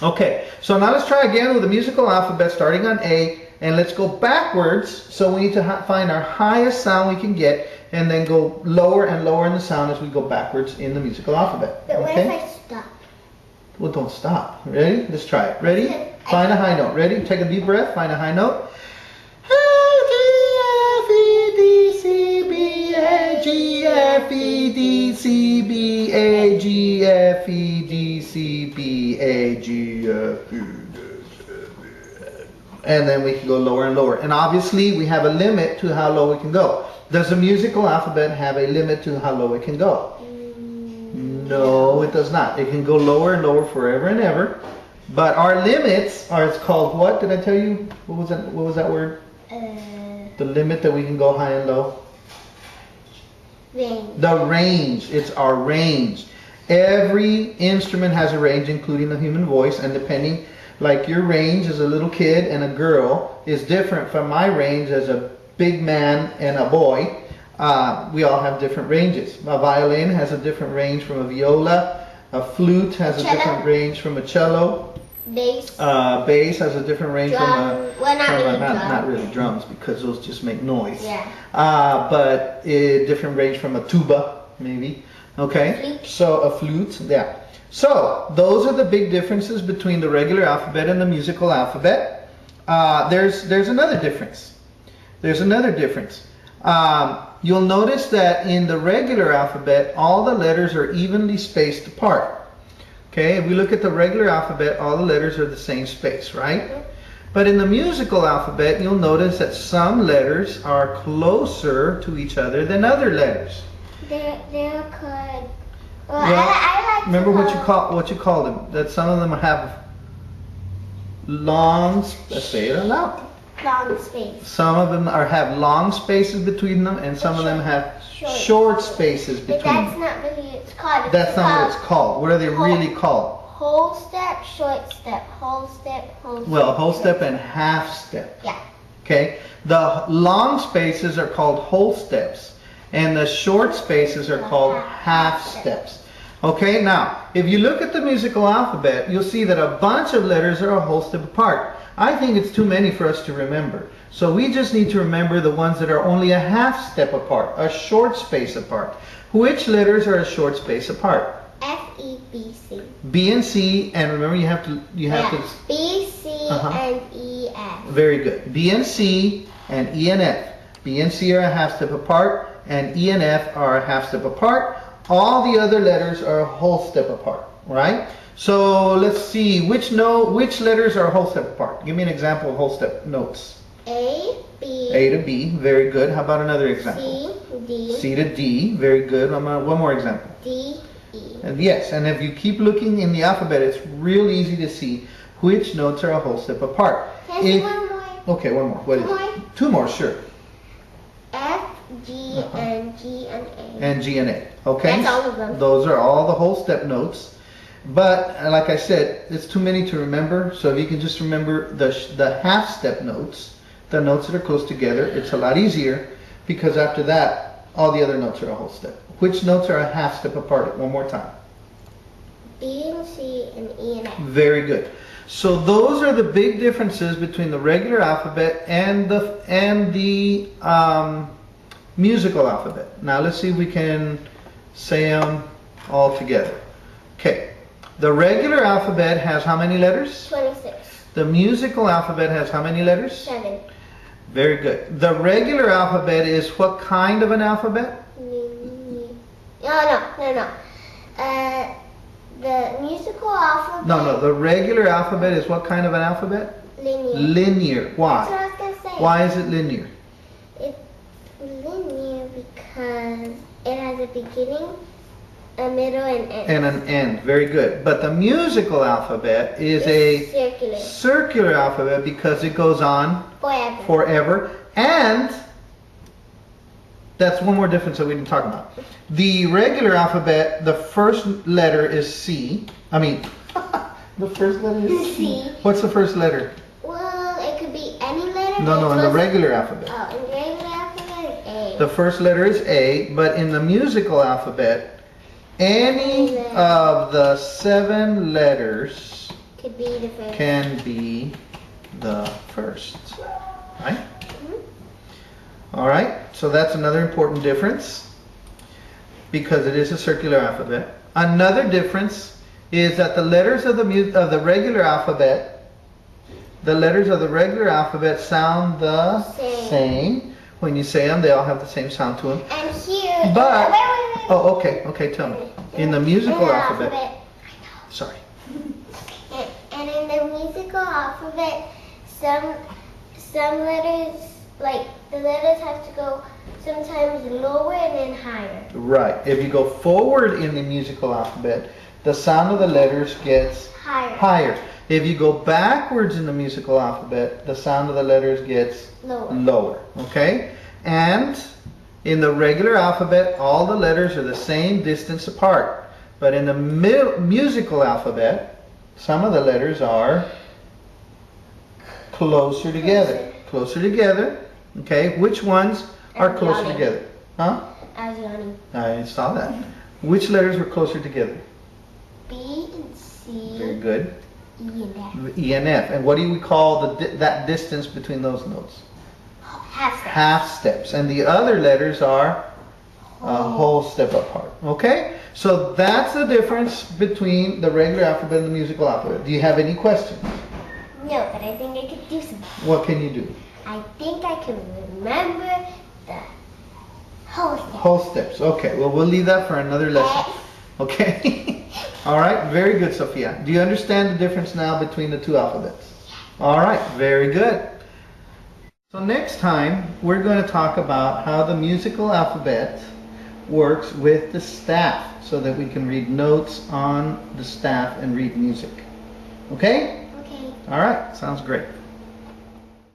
Okay, so now let's try again with the musical alphabet starting on A, and let's go backwards. So we need to find our highest sound we can get, and then go lower and lower in the sound as we go backwards in the musical alphabet. But what okay? if I stop? Well, don't stop. Ready? Let's try it. Ready? Find a high note. Ready? Take a deep breath. Find a high note. And then we can go lower and lower. And obviously we have a limit to how low we can go. Does the musical alphabet have a limit to how low it can go? No, it does not. It can go lower and lower forever and ever. But our limits are, it's called what? Did I tell you? What was that? What was that word? The limit that we can go high and low? Range. The range. It's our range. Every instrument has a range, including the human voice, and depending, like your range as a little kid and a girl is different from my range as a big man and a boy. We all have different ranges. A violin has a different range from a viola. A flute has a different range from a cello. Bass. Bass has a different range from a... Well, not really drums, because those just make noise. Yeah. But a different range from a tuba, maybe. Okay? Flute. So a flute, yeah. So those are the big differences between the regular alphabet and the musical alphabet. There's another difference. There's another difference. You'll notice that in the regular alphabet, all the letters are evenly spaced apart. Okay, if we look at the regular alphabet, all the letters are the same space, right? But in the musical alphabet, you'll notice that some letters are closer to each other than other letters. They're called... Well, Well, I like remember what you call them? That some of them have long. Let's say it aloud. long space. Some of them have long spaces between them, and some of them have short spaces But between that's them. not really what it's called. That's not what it's called. What are they really called? Whole step, short step, whole step, whole step. Well, whole step and half step. Yeah. Okay? The long spaces are called whole steps, and the short spaces are called half steps. Okay, now, if you look at the musical alphabet, you'll see that a bunch of letters are a whole step apart. I think it's too many for us to remember. So we just need to remember the ones that are only a half step apart, a short space apart. Which letters are a short space apart? F, E, B, C. B and C, and remember you have to B, C, and E, F. Very good. B and C and E and F. B and C are a half step apart, and E and F are a half step apart. All the other letters are a whole step apart, right? So let's see, which letters are a whole step apart? Give me an example of whole step notes. A, B. A to B, very good. How about another example? C, D. C to D, very good. One more example. D, E. And yes, and if you keep looking in the alphabet, it's real easy to see which notes are a whole step apart. Can I say one more? Okay, one more. What is it? Two more, sure. F, G, and G, and A. And G and A. Okay? That's all of them. Those are all the whole step notes. But like I said, it's too many to remember. So if you can just remember the half step notes, the notes that are close together, it's a lot easier, because after that, all the other notes are a whole step. Which notes are a half step apart? One more time. B and C and E and F. Very good. So those are the big differences between the regular alphabet and the musical alphabet. Now let's see if we can say them all together. Okay. The regular alphabet has how many letters? 26. The musical alphabet has how many letters? 7. Very good. The regular alphabet is what kind of an alphabet? No. The musical alphabet. No. The regular alphabet is what kind of an alphabet? Linear. Linear. Why? That's what I was going to say. Why is it linear? It's linear because it has a beginning, a middle, and end. And an end. Very good. But the musical alphabet is a circular alphabet because it goes on forever. And that's one more difference that we didn't talk about. The regular alphabet, the first letter is C. I mean, the first letter is C. What's the first letter? Well, it could be any letter. No, in the regular alphabet. Oh, in the regular alphabet, A. The first letter is A, but in the musical alphabet, any of the 7 letters Could be the first. can be the first. Right? All right, so that's another important difference because it is a circular alphabet. Another difference is that the letters of the regular alphabet, sound the same. When you say them, they all have the same sound to them. And here, But wait. oh, okay, tell me. In the musical alphabet. Sorry. And in the musical alphabet, some letters, like the letters have to go sometimes lower and then higher. Right. If you go forward in the musical alphabet, the sound of the letters gets higher. If you go backwards in the musical alphabet, the sound of the letters gets lower. Okay? And in the regular alphabet, all the letters are the same distance apart. But in the musical alphabet, some of the letters are closer together. Closer together. Okay? Which ones are closer together? Huh? I saw that. Which letters were closer together? B and C. Very good. E and F. E and F. And what do we call that distance between those notes? Half step. Half steps. And the other letters are a whole step apart. Okay? So that's the difference between the regular alphabet and the musical alphabet. Do you have any questions? No, but I think I could do something. What can you do? I think I can remember the whole step. Whole steps. Okay. Well, we'll leave that for another lesson. Okay? All right. Very good, Sophia. Do you understand the difference now between the two alphabets? All right. Very good. So next time, we're going to talk about how the musical alphabet works with the staff so that we can read notes on the staff and read music. Okay? Okay. All right. Sounds great.